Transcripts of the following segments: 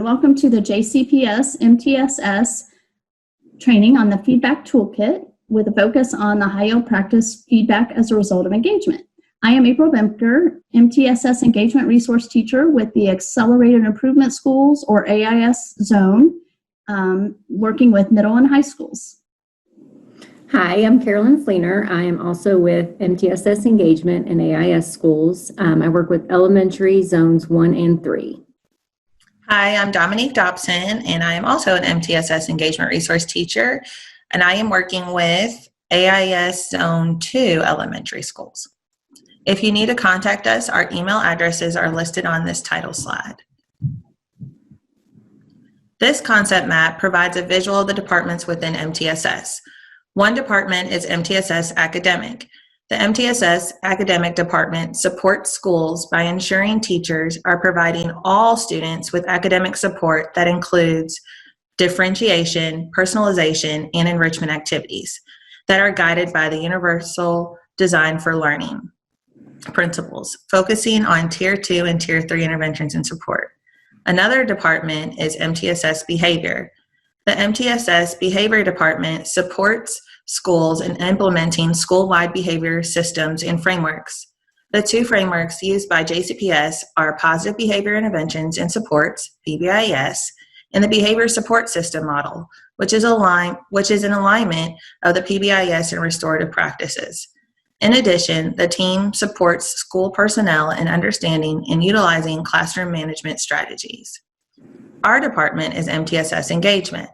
welcome to the JCPS MTSS training on the Feedback Toolkit with a focus on the high-yield practice feedback as a result of engagement. I am April Bemker, MTSS Engagement Resource Teacher with the Accelerated Improvement Schools, or AIS zone, working with middle and high schools. Hi, I'm Carolyn Fleener. I am also with MTSS Engagement and AIS schools. I work with elementary zones 1 and 3. Hi, I'm Dominique Dobson, and I am also an MTSS Engagement Resource Teacher, and I am working with AIS Zone 2 elementary schools. If you need to contact us, our email addresses are listed on this title slide. This concept map provides a visual of the departments within MTSS. One department is MTSS Academic. The MTSS Academic Department supports schools by ensuring teachers are providing all students with academic support that includes differentiation, personalization, and enrichment activities that are guided by the Universal Design for Learning principles, focusing on Tier 2 and Tier 3 interventions and support. Another department is MTSS Behavior. The MTSS Behavior Department supports schools in implementing school-wide behavior systems and frameworks. The two frameworks used by JCPS are Positive Behavior Interventions and Supports, PBIS, and the Behavior Support System Model, which is in alignment of the PBIS and restorative practices. In addition, the team supports school personnel in understanding and utilizing classroom management strategies. Our department is MTSS Engagement.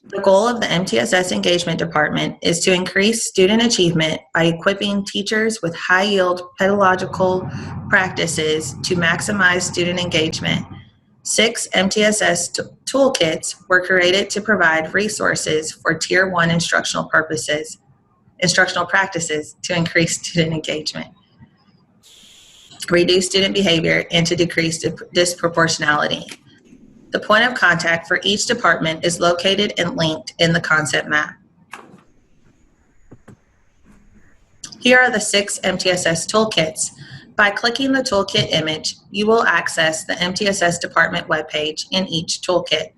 The goal of the MTSS Engagement Department is to increase student achievement by equipping teachers with high-yield pedagogical practices to maximize student engagement. 6 MTSS toolkits were created to provide resources for Tier 1 instructional practices to increase student engagement, reduce student behavior, and to decrease disproportionality. The point of contact for each department is located and linked in the concept map. Here are the 6 MTSS toolkits. By clicking the toolkit image, you will access the MTSS department webpage in each toolkit.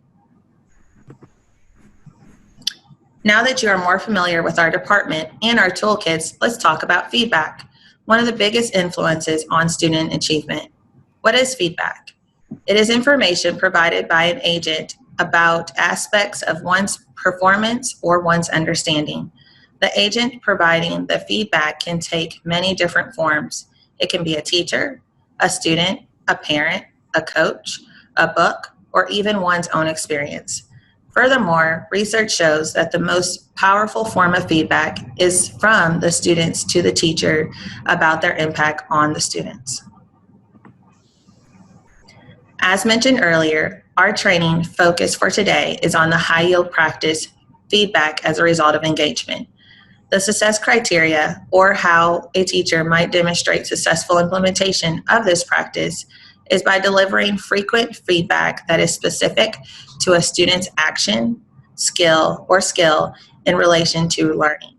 Now that you are more familiar with our department and our toolkits, let's talk about feedback, one of the biggest influences on student achievement. What is feedback? It is information provided by an agent about aspects of one's performance or one's understanding. The agent providing the feedback can take many different forms. It can be a teacher, a student, a parent, a coach, a book, or even one's own experience. Furthermore, research shows that the most powerful form of feedback is from the students to the teacher about their impact on the students. As mentioned earlier, our training focus for today is on the high-yield practice feedback as a result of engagement. The success criteria, or how a teacher might demonstrate successful implementation of this practice, is by delivering frequent feedback that is specific to a student's action, skill in relation to learning.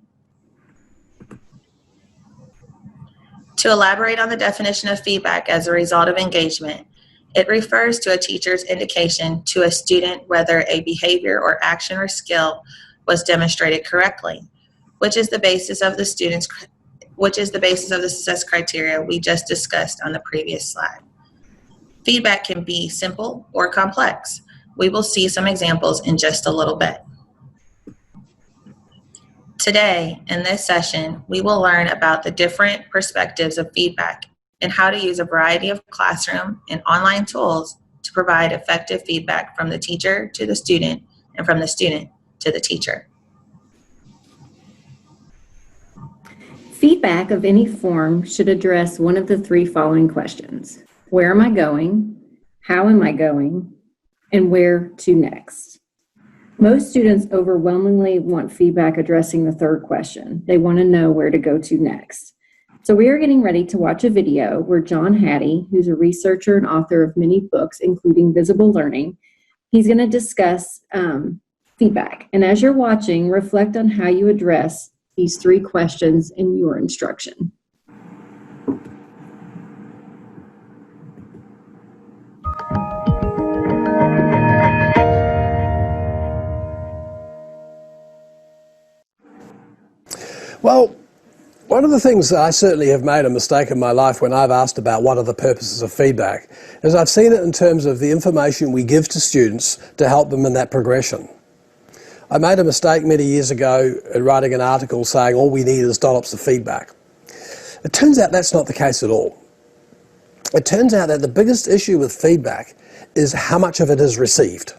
To elaborate on the definition of feedback as a result of engagement, it refers to a teacher's indication to a student whether a behavior or action or skill was demonstrated correctly, which is the basis of the success criteria we just discussed on the previous slide. Feedback can be simple or complex. We will see some examples in just a little bit. Today, in this session, we will learn about the different perspectives of feedback and how to use a variety of classroom and online tools to provide effective feedback from the teacher to the student and from the student to the teacher. Feedback of any form should address one of the 3 following questions. Where am I going? How am I going? And where to next? Most students overwhelmingly want feedback addressing the 3rd question. They want to know where to go to next. So we are getting ready to watch a video where John Hattie, who's a researcher and author of many books, including Visible Learning, he's going to discuss feedback. And as you're watching, reflect on how you address these 3 questions in your instruction. Well, one of the things that I certainly have made a mistake in my life when I've asked about what are the purposes of feedback is I've seen it in terms of the information we give to students to help them in that progression. I made a mistake many years ago in writing an article saying all we need is dollops of feedback. It turns out that's not the case at all. It turns out that the biggest issue with feedback is how much of it is received.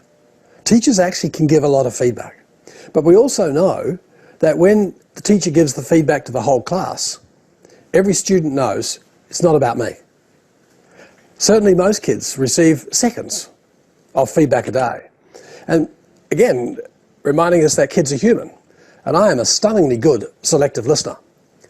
Teachers actually can give a lot of feedback, but we also know that when the teacher gives the feedback to the whole class, every student knows it's not about me. Certainly most kids receive seconds of feedback a day. And again, reminding us that kids are human. And I am a stunningly good selective listener.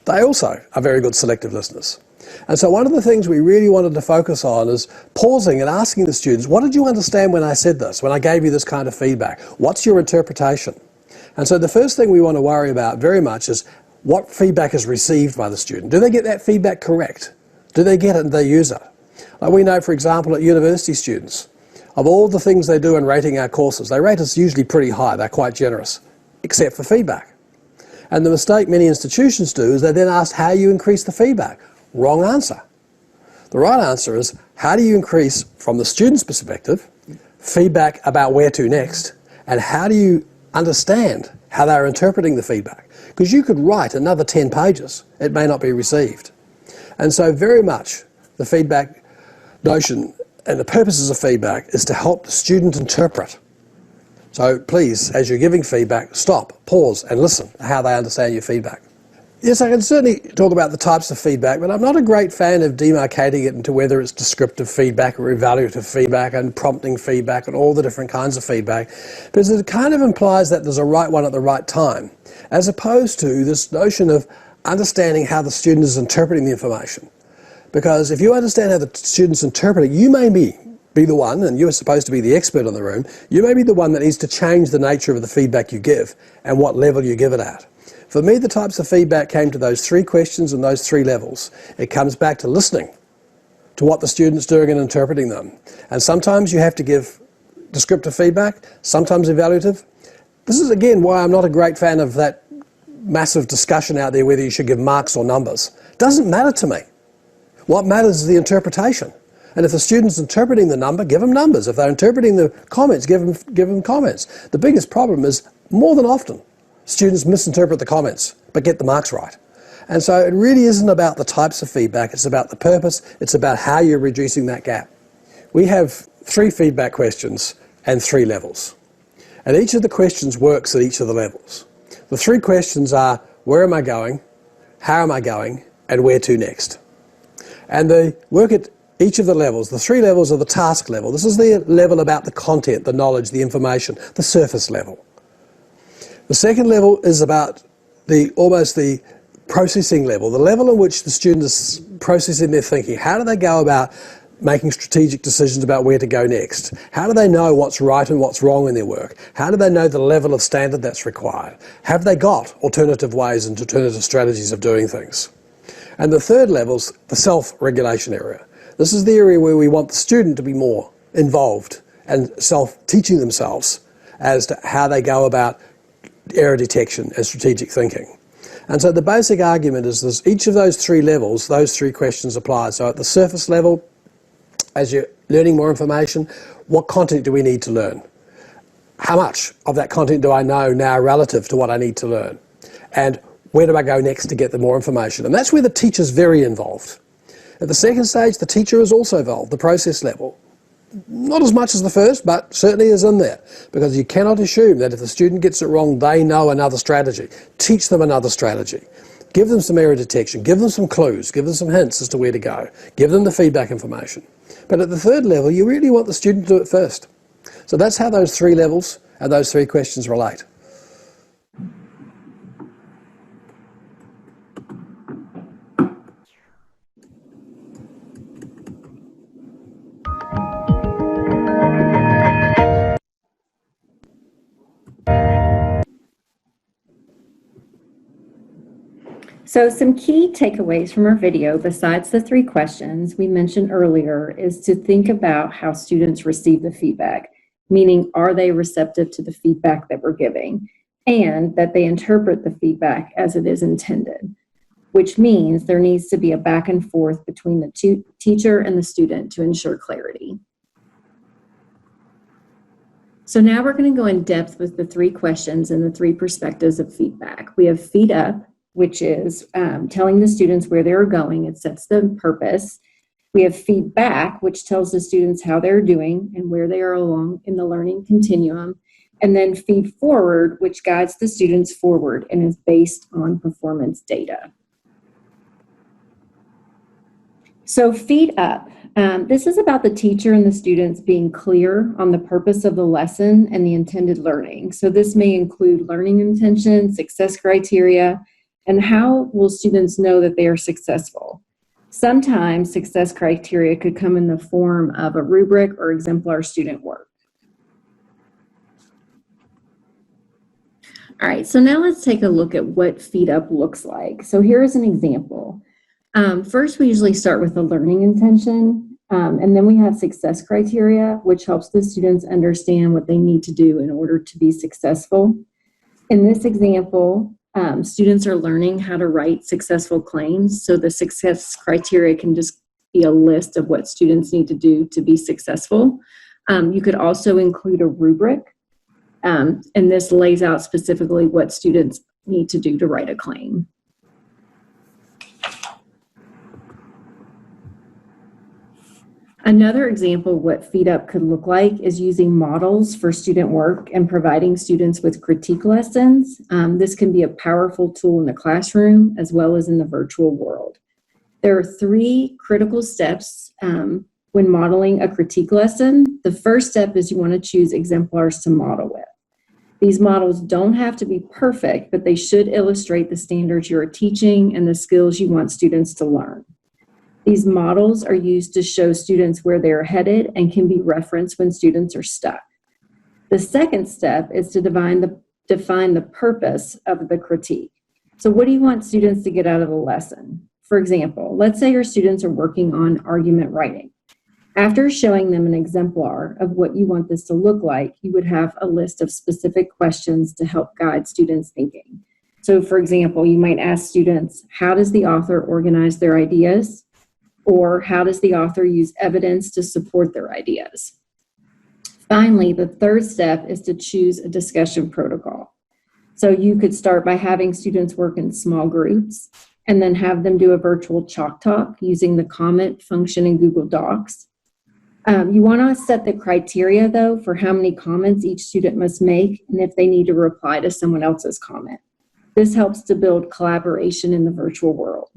They also are very good selective listeners. And so one of the things we really wanted to focus on is pausing and asking the students, what did you understand when I said this, when I gave you this kind of feedback? What's your interpretation? And so the first thing we want to worry about very much is what feedback is received by the student. Do they get that feedback correct? Do they get it and they use it? Like we know, for example, at university students, of all the things they do in rating our courses, they rate us usually pretty high, they're quite generous, except for feedback. And the mistake many institutions do is they then ask how you increase the feedback. Wrong answer. The right answer is how do you increase, from the student's perspective, feedback about where to next, and how do you understand how they're interpreting the feedback, because you could write another 10 pages, it may not be received. And so very much the feedback notion and the purposes of feedback is to help the student interpret. So please, as you're giving feedback, stop, pause and listen to how they understand your feedback. Yes, I can certainly talk about the types of feedback, but I'm not a great fan of demarcating it into whether it's descriptive feedback or evaluative feedback and prompting feedback and all the different kinds of feedback, because it kind of implies that there's a right one at the right time, as opposed to this notion of understanding how the student is interpreting the information. Because if you understand how the student's interpreting, you may be the one, and you're supposed to be the expert in the room, you may be the one that needs to change the nature of the feedback you give and what level you give it at. For me, the types of feedback came to those 3 questions and those 3 levels. It comes back to listening to what the student's doing and interpreting them. And sometimes you have to give descriptive feedback, sometimes evaluative. This is, again, why I'm not a great fan of that massive discussion out there whether you should give marks or numbers. It doesn't matter to me. What matters is the interpretation. And if the student's interpreting the number, give them numbers. If they're interpreting the comments, give them comments. The biggest problem is, more than often, students misinterpret the comments, but get the marks right. And so it really isn't about the types of feedback, it's about the purpose, it's about how you're reducing that gap. We have 3 feedback questions and 3 levels. And each of the questions works at each of the levels. The 3 questions are, where am I going, how am I going, and where to next? And they work at each of the levels. The 3 levels are the task level. This is the level about the content, the knowledge, the information, the surface level. The second level is about almost the processing level, the level in which the student is processing their thinking. How do they go about making strategic decisions about where to go next? How do they know what's right and what's wrong in their work? How do they know the level of standard that's required? Have they got alternative ways and alternative strategies of doing things? And the third level is the self-regulation area. This is the area where we want the student to be more involved and self-teaching themselves as to how they go about error detection and strategic thinking. And so the basic argument is this: each of those 3 levels, those 3 questions apply. So at the surface level, as you're learning more information, what content do we need to learn? How much of that content do I know now relative to what I need to learn? And where do I go next to get the more information? And that's where the teacher's very involved. At the second stage, the teacher is also involved, the process level. Not as much as the first, but certainly is in there, because you cannot assume that if the student gets it wrong, they know another strategy. Teach them another strategy. Give them some error detection, give them some clues, give them some hints as to where to go, give them the feedback information. But at the third level, you really want the student to do it first. So that's how those 3 levels and those 3 questions relate. So some key takeaways from our video, besides the 3 questions we mentioned earlier, is to think about how students receive the feedback, meaning are they receptive to the feedback that we're giving? and that they interpret the feedback as it is intended, which means there needs to be a back and forth between the teacher and the student to ensure clarity. So now we're going to go in depth with the 3 questions and the 3 perspectives of feedback. We have feed up, which is telling the students where they're going. It sets the purpose. We have feedback, which tells the students how they're doing and where they are along in the learning continuum. And then feed forward, which guides the students forward and is based on performance data. So feed up. This is about the teacher and the students being clear on the purpose of the lesson and the intended learning. So this may include learning intention, success criteria, and how will students know that they are successful. Sometimes success criteria could come in the form of a rubric or exemplar student work. All right, so now let's take a look at what feed up looks like. So here's an example. First, we usually start with the learning intention, and then we have success criteria, which helps the students understand what they need to do in order to be successful. In this example, students are learning how to write successful claims, so the success criteria can just be a list of what students need to do to be successful. You could also include a rubric, and this lays out specifically what students need to do to write a claim. Another example of what feed up could look like is using models for student work and providing students with critique lessons. This can be a powerful tool in the classroom as well as in the virtual world. There are 3 critical steps when modeling a critique lesson. The first step is you want to choose exemplars to model with. These models don't have to be perfect, but they should illustrate the standards you are teaching and the skills you want students to learn. These models are used to show students where they're headed and can be referenced when students are stuck. The second step is to define the purpose of the critique. So what do you want students to get out of the lesson? For example, let's say your students are working on argument writing. After showing them an exemplar of what you want this to look like, you would have a list of specific questions to help guide students' thinking. So for example, you might ask students, how does the author organize their ideas? Or how does the author use evidence to support their ideas? Finally, the third step is to choose a discussion protocol. So you could start by having students work in small groups and then have them do a virtual chalk talk using the comment function in Google Docs. You want to set the criteria, though, for how many comments each student must make and if they need to reply to someone else's comment. This helps to build collaboration in the virtual world.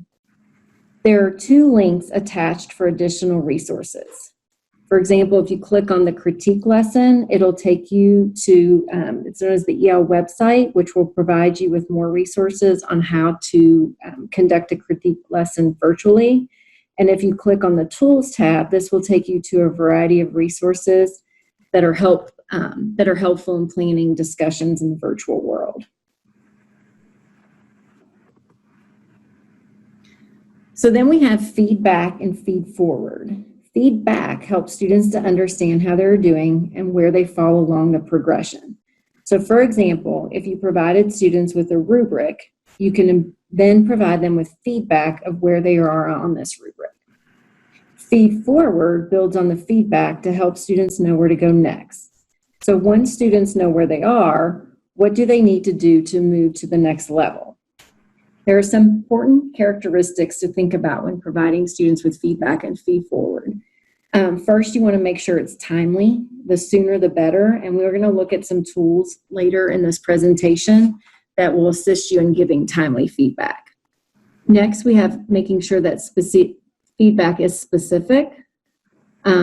There are 2 links attached for additional resources. For example, if you click on the critique lesson, it'll take you to, it's known as the EL website, which will provide you with more resources on how to conduct a critique lesson virtually. And if you click on the Tools tab, this will take you to a variety of resources that are helpful in planning discussions in the virtual world. So then we have feedback and feed forward. Feedback helps students to understand how they're doing and where they fall along the progression. So for example, if you provided students with a rubric, you can then provide them with feedback of where they are on this rubric. Feed forward builds on the feedback to help students know where to go next. So once students know where they are, what do they need to do to move to the next level? There are some important characteristics to think about when providing students with feedback and feed forward. First, you want to make sure it's timely. The sooner the better. And we're going to look at some tools later in this presentation that will assist you in giving timely feedback. Next, we have making sure that feedback is specific.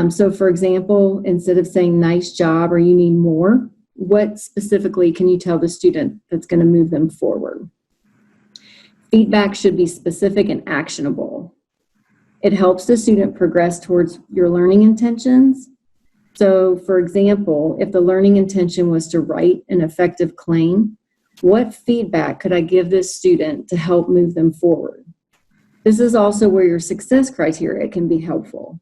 So for example, instead of saying nice job or you need more, what specifically can you tell the student that's going to move them forward? Feedback should be specific and actionable. It helps the student progress towards your learning intentions. So for example, if the learning intention was to write an effective claim, what feedback could I give this student to help move them forward? This is also where your success criteria can be helpful.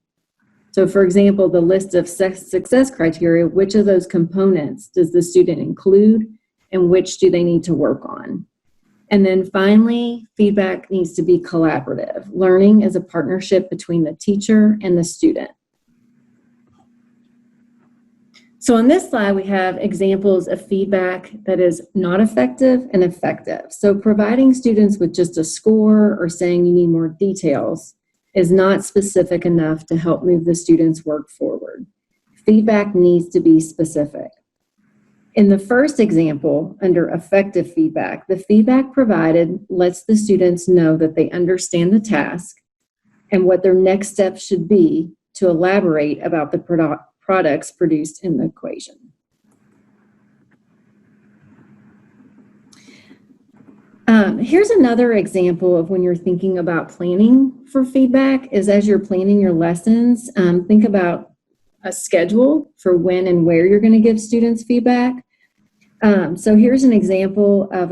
So for example, the list of success criteria, which of those components does the student include and which do they need to work on. And then finally, feedback needs to be collaborative. Learning is a partnership between the teacher and the student. So on this slide, we have examples of feedback that is not effective and effective. So providing students with just a score or saying you need more details is not specific enough to help move the students' work forward. Feedback needs to be specific. In the first example, under effective feedback, the feedback provided lets the students know that they understand the task and what their next steps should be to elaborate about the products produced in the equation. Here's another example of when you're thinking about planning for feedback is as you're planning your lessons, think about a schedule for when and where you're going to give students feedback. So here's an example of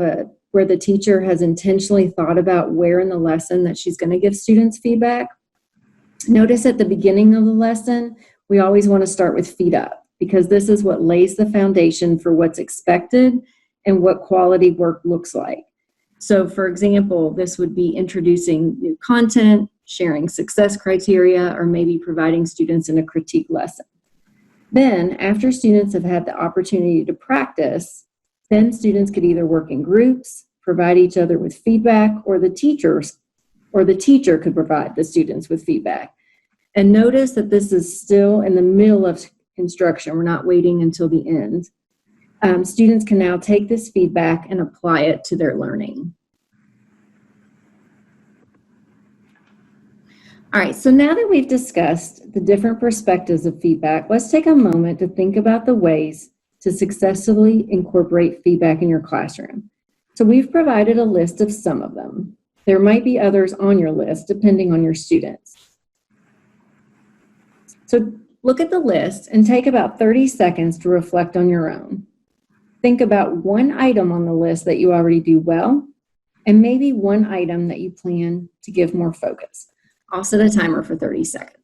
where the teacher has intentionally thought about where in the lesson that she's going to give students feedback. Notice at the beginning of the lesson, we always want to start with feet up because this is what lays the foundation for what's expected and what quality work looks like. So for example, this would be introducing new content, sharing success criteria, or maybe providing students in a critique lesson. Then after students have had the opportunity to practice, then students could either work in groups, provide each other with feedback, or the teacher could provide the students with feedback. And notice that this is still in the middle of instruction. We're not waiting until the end. Students can now take this feedback and apply it to their learning. All right, so now that we've discussed the different perspectives of feedback, let's take a moment to think about the ways to successfully incorporate feedback in your classroom. So we've provided a list of some of them. There might be others on your list depending on your students. So look at the list and take about 30 seconds to reflect on your own. Think about one item on the list that you already do well, and maybe one item that you plan to give more focus. I'll set a timer for 30 seconds.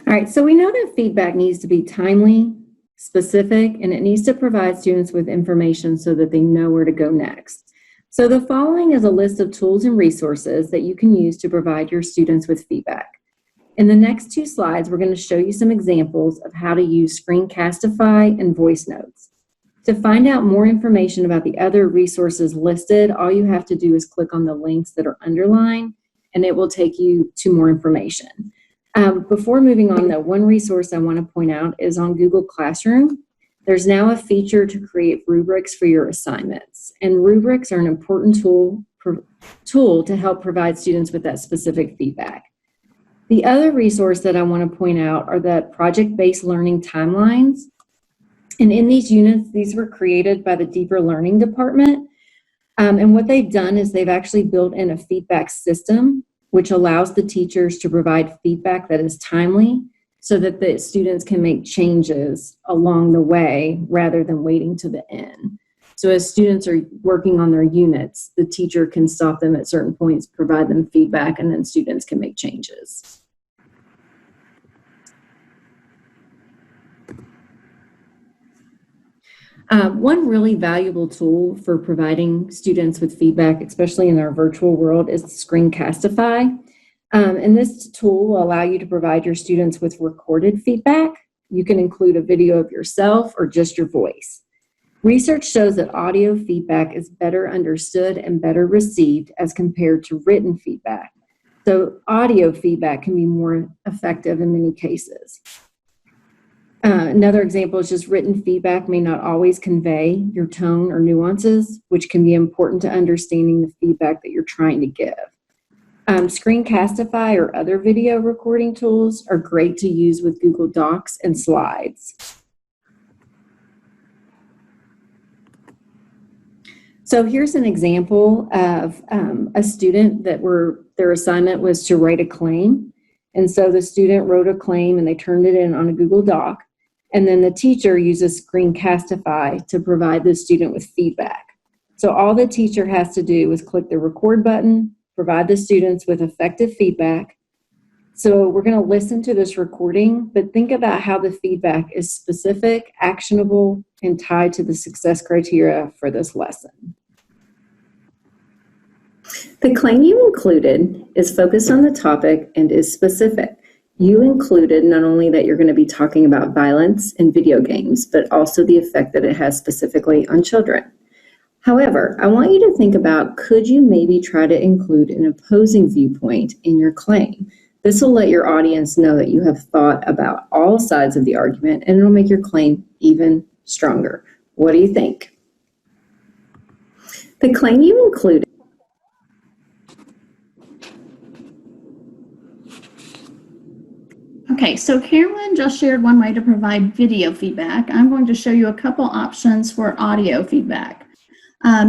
All right, so we know that feedback needs to be timely, specific, and it needs to provide students with information so that they know where to go next. So the following is a list of tools and resources that you can use to provide your students with feedback. In the next two slides, we're going to show you some examples of how to use screencastify and voice notes. To find out more information about the other resources listed, all you have to do is click on the links that are underlined, and it will take you to more information. Before moving on, though, one resource I want to point out is on Google Classroom. There's now a feature to create rubrics for your assignments, and rubrics are an important tool to help provide students with that specific feedback. The other resource that I want to point out are the project-based learning timelines. And in these units, these were created by the Deeper Learning Department. And what they've done is they've actually built in a feedback system which allows the teachers to provide feedback that is timely so that the students can make changes along the way rather than waiting to the end. So as students are working on their units, the teacher can stop them at certain points, provide them feedback, and then students can make changes. One really valuable tool for providing students with feedback, especially in our virtual world, is screencastify. And this tool will allow you to provide your students with recorded feedback. You can include a video of yourself or just your voice. Research shows that audio feedback is better understood and better received as compared to written feedback. So audio feedback can be more effective in many cases. Another example is just written feedback may not always convey your tone or nuances, which can be important to understanding the feedback that you're trying to give. Screencastify or other video recording tools are great to use with Google Docs and slides. So here's an example of a student that their assignment was to write a claim. And so the student wrote a claim and they turned it in on a Google Doc. And then the teacher uses Screencastify to provide the student with feedback. So all the teacher has to do is click the record button, provide the students with effective feedback. So we're going to listen to this recording, but think about how the feedback is specific, actionable, and tied to the success criteria for this lesson. The claim you included is focused on the topic and is specific. You included not only that you're going to be talking about violence in video games, but also the effect that it has specifically on children. However, I want you to think about, could you maybe try to include an opposing viewpoint in your claim? This will let your audience know that you have thought about all sides of the argument, and it'll make your claim even stronger. What do you think? The claim you included. Okay, so Carolyn just shared one way to provide video feedback. I'm going to show you a couple options for audio feedback.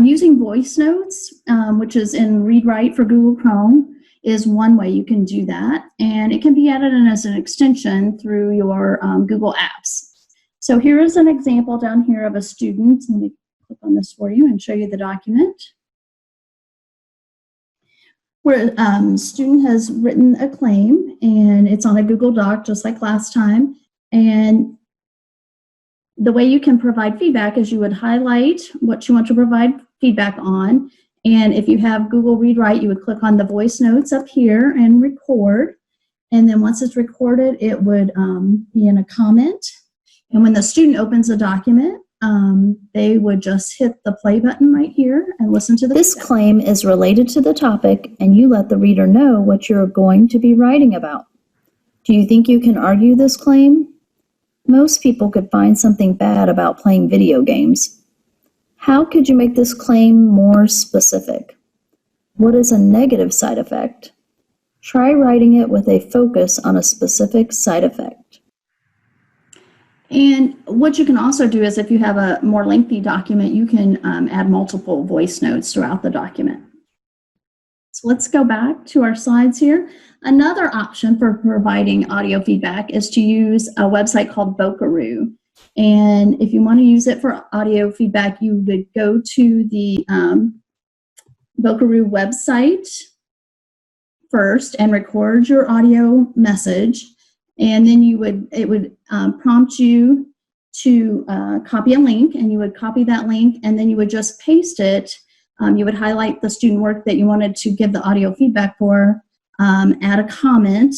Using voice notes, which is in Read Write for Google Chrome, is one way you can do that. And it can be added in as an extension through your Google Apps. So here is an example down here of a student. Let me click on this for you and show you the document. Where a student has written a claim, and it's on a Google Doc just like last time. And the way you can provide feedback is you would highlight what you want to provide feedback on. And if you have Google Read Write, you would click on the voice notes up here and record. And then once it's recorded, it would be in a comment. And when the student opens the document, they would just hit the play button right here and listen to the This claim is related to the topic, and you let the reader know what you're going to be writing about. Do you think you can argue this claim? Most people could find something bad about playing video games. How could you make this claim more specific? What is a negative side effect? Try writing it with a focus on a specific side effect. And what you can also do is if you have a more lengthy document, you can add multiple voice notes throughout the document. So let's go back to our slides here. Another option for providing audio feedback is to use a website called Vocaroo. And if you want to use it for audio feedback, you would go to the Vocaroo website first and record your audio message. And then it would prompt you to copy a link, and you would copy that link, and then you would just paste it. You would highlight the student work that you wanted to give the audio feedback for, add a comment,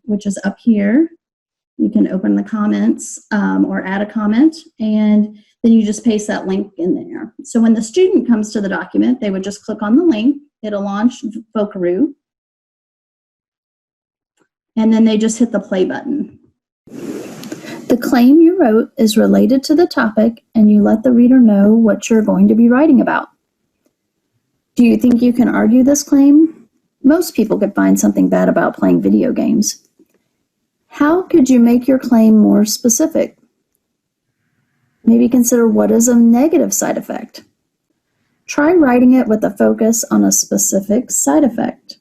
which is up here. You can open the comments or add a comment, and then you just paste that link in there. So when the student comes to the document, they would just click on the link. It'll launch Vocaroo. And then they just hit the play button. The claim you wrote is related to the topic, and you let the reader know what you're going to be writing about. Do you think you can argue this claim? Most people could find something bad about playing video games. How could you make your claim more specific? Maybe consider what is a negative side effect. Try writing it with a focus on a specific side effect.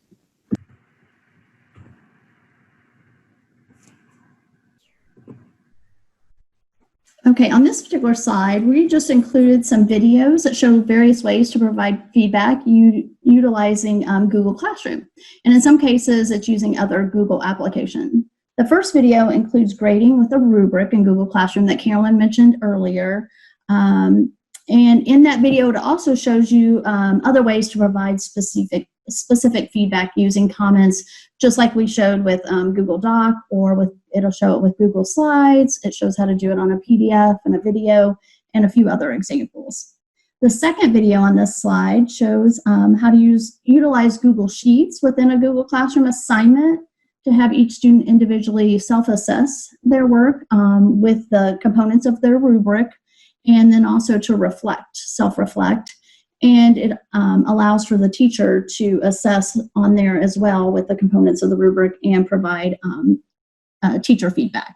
Okay, on this particular slide, we just included some videos that show various ways to provide feedback utilizing Google Classroom. And in some cases, it's using other Google applications. The first video includes grading with a rubric in Google Classroom that Carolyn mentioned earlier. And in that video, it also shows you other ways to provide specific feedback using comments, just like we showed with Google Doc, or it'll show it with Google Slides. It shows how to do it on a PDF and a video, and a few other examples. The second video on this slide shows how to utilize Google Sheets within a Google Classroom assignment to have each student individually self-assess their work with the components of their rubric, and then also to self-reflect. And it allows for the teacher to assess on there as well with the components of the rubric and provide teacher feedback.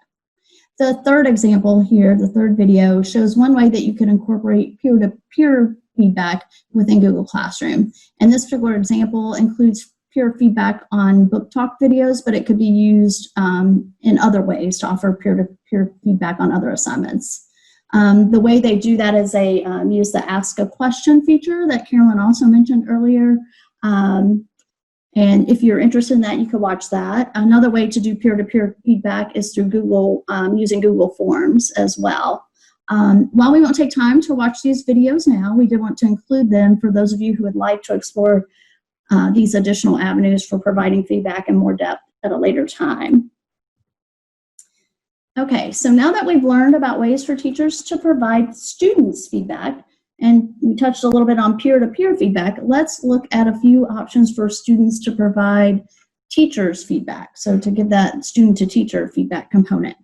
The third example here, the third video, shows one way that you can incorporate peer-to-peer feedback within Google Classroom. And this particular example includes peer feedback on book talk videos, but it could be used in other ways to offer peer-to-peer feedback on other assignments. The way they do that is they use the Ask a Question feature that Carolyn also mentioned earlier. And if you're interested in that, you can watch that. Another way to do peer-to-peer feedback is through Google, using Google Forms as well. While we won't take time to watch these videos now, we did want to include them for those of you who would like to explore these additional avenues for providing feedback in more depth at a later time. Okay, so now that we've learned about ways for teachers to provide students feedback, and we touched a little bit on peer-to-peer feedback, let's look at a few options for students to provide teachers feedback, so to give that student-to-teacher feedback component.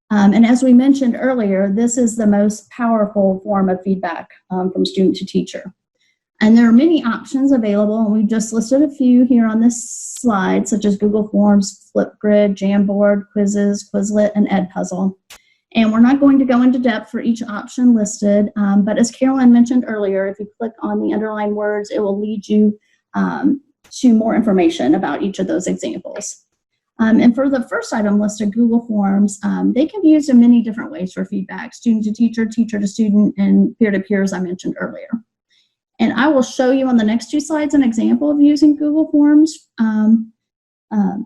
And as we mentioned earlier, this is the most powerful form of feedback from student to teacher. And there are many options available, and we've just listed a few here on this slide, such as Google Forms, Flipgrid, Jamboard, Quizzes, Quizlet, and Edpuzzle. And we're not going to go into depth for each option listed, but as Carolyn mentioned earlier, if you click on the underlined words, it will lead you to more information about each of those examples. And for the first item listed, Google Forms, they can be used in many different ways for feedback, student to teacher, teacher to student, and peer-to-peer, as I mentioned earlier. And I will show you on the next two slides an example of using Google Forms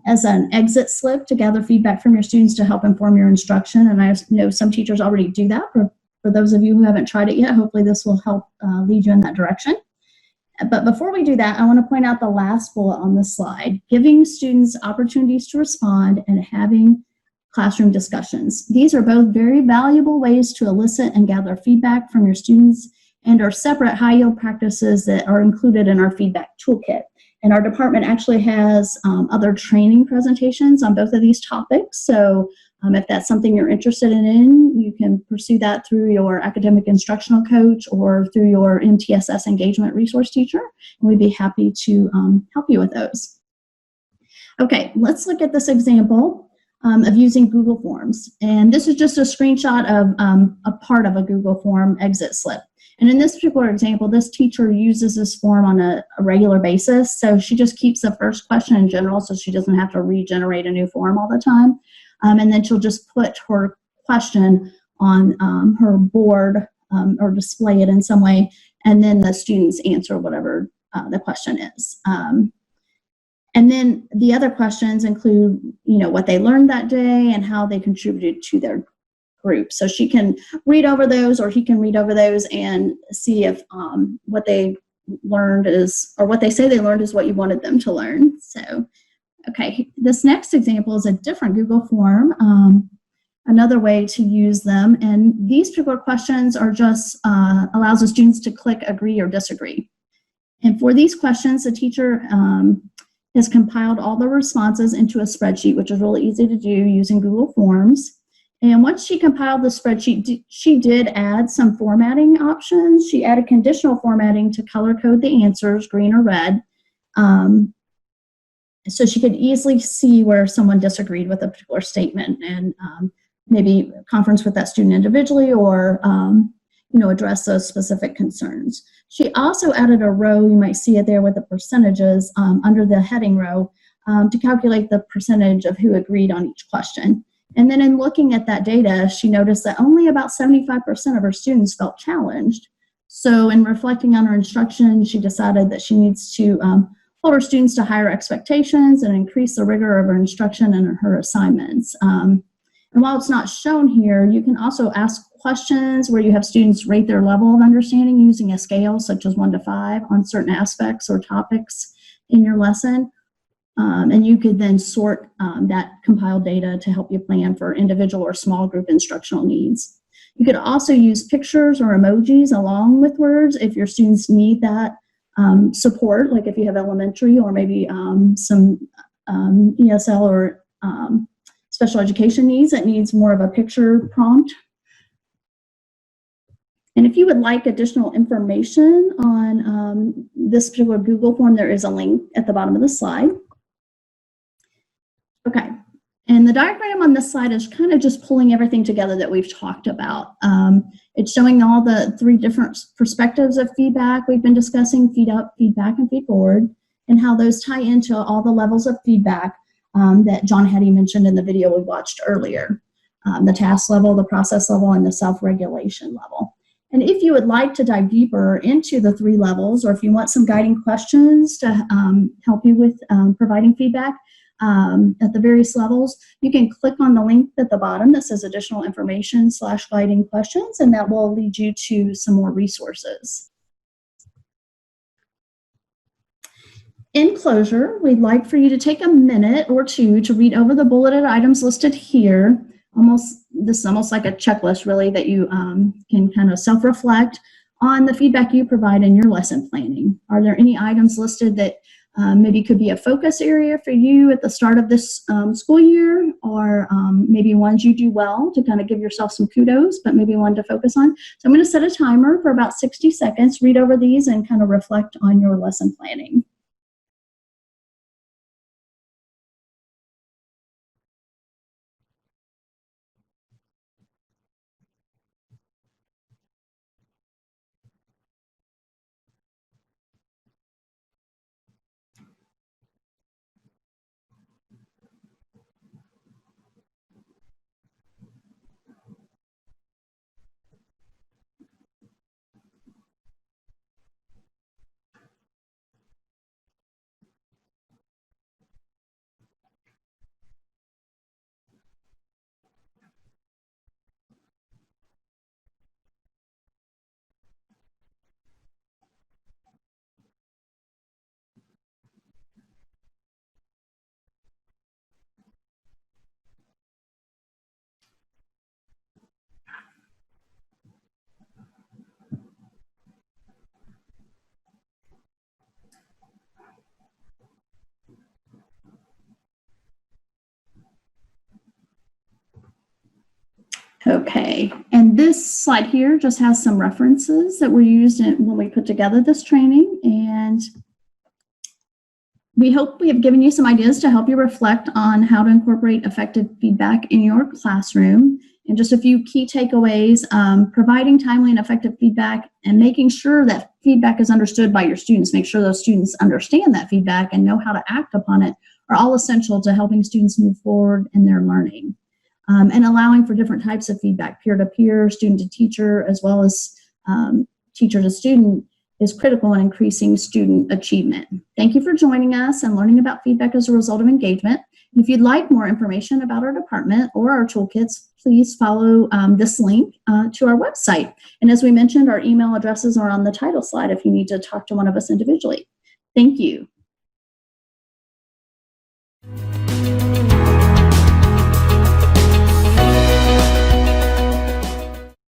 as an exit slip to gather feedback from your students to help inform your instruction. And I know some teachers already do that. For those of you who haven't tried it yet, hopefully this will help lead you in that direction. But before we do that, I want to point out the last bullet on this slide, giving students opportunities to respond and having classroom discussions. These are both very valuable ways to elicit and gather feedback from your students and are separate high-yield practices that are included in our feedback toolkit. And our department actually has other training presentations on both of these topics. So if that's something you're interested in, you can pursue that through your academic instructional coach or through your MTSS engagement resource teacher. And we'd be happy to help you with those. Okay, let's look at this example of using Google Forms. And this is just a screenshot of a part of a Google Form exit slip. And in this particular example, this teacher uses this form on a regular basis. So she just keeps the first question in general so she doesn't have to regenerate a new form all the time. And then she'll just put her question on her board or display it in some way. And then the students answer whatever the question is. And then the other questions include, what they learned that day and how they contributed to their group. So she can read over those, or he can read over those and see if what they learned is, or what they say they learned is what you wanted them to learn. So, okay, this next example is a different Google form, another way to use them. And these particular questions are just allows the students to click agree or disagree. And for these questions, the teacher has compiled all the responses into a spreadsheet, which is really easy to do using Google Forms. And once she compiled the spreadsheet, she did add some formatting options. She added conditional formatting to color code the answers, green or red. So she could easily see where someone disagreed with a particular statement and maybe conference with that student individually or address those specific concerns. She also added a row, you might see it there with the percentages under the heading row to calculate the percentage of who agreed on each question. And then in looking at that data, she noticed that only about 75% of her students felt challenged. So in reflecting on her instruction, she decided that she needs to hold her students to higher expectations and increase the rigor of her instruction and her assignments. And while it's not shown here, you can also ask questions where you have students rate their level of understanding using a scale such as 1 to 5 on certain aspects or topics in your lesson. And you could then sort that compiled data to help you plan for individual or small group instructional needs. You could also use pictures or emojis along with words if your students need that support, like if you have elementary or maybe some ESL or special education needs that needs more of a picture prompt. And if you would like additional information on this particular Google form, there is a link at the bottom of the slide. Okay, and the diagram on this slide is kind of just pulling everything together that we've talked about. It's showing all the 3 different perspectives of feedback we've been discussing: feed up, feedback, and feed forward, and how those tie into all the levels of feedback that John Hattie mentioned in the video we watched earlier. The task level, the process level, and the self-regulation level. And if you would like to dive deeper into the 3 levels, or if you want some guiding questions to help you with providing feedback at the various levels, you can click on the link at the bottom that says additional information / guiding questions, and that will lead you to some more resources. In closure, we'd like for you to take a minute or 2 to read over the bulleted items listed here. This is almost like a checklist, really, that you can kind of self-reflect on the feedback you provide in your lesson planning. Are there any items listed that maybe could be a focus area for you at the start of this school year, or maybe ones you do well to kind of give yourself some kudos, but maybe one to focus on? So I'm going to set a timer for about 60 seconds, read over these, and kind of reflect on your lesson planning. Okay, and this slide here just has some references that were used when we put together this training, and we hope we have given you some ideas to help you reflect on how to incorporate effective feedback in your classroom. And just a few key takeaways: providing timely and effective feedback and making sure that feedback is understood by your students. Make sure those students understand that feedback and know how to act upon it are all essential to helping students move forward in their learning. And allowing for different types of feedback, peer-to-peer, student-to-teacher, as well as teacher-to-student, is critical in increasing student achievement. Thank you for joining us and learning about feedback as a result of engagement. And if you'd like more information about our department or our toolkits, please follow this link to our website. And as we mentioned, our email addresses are on the title slide if you need to talk to one of us individually. Thank you.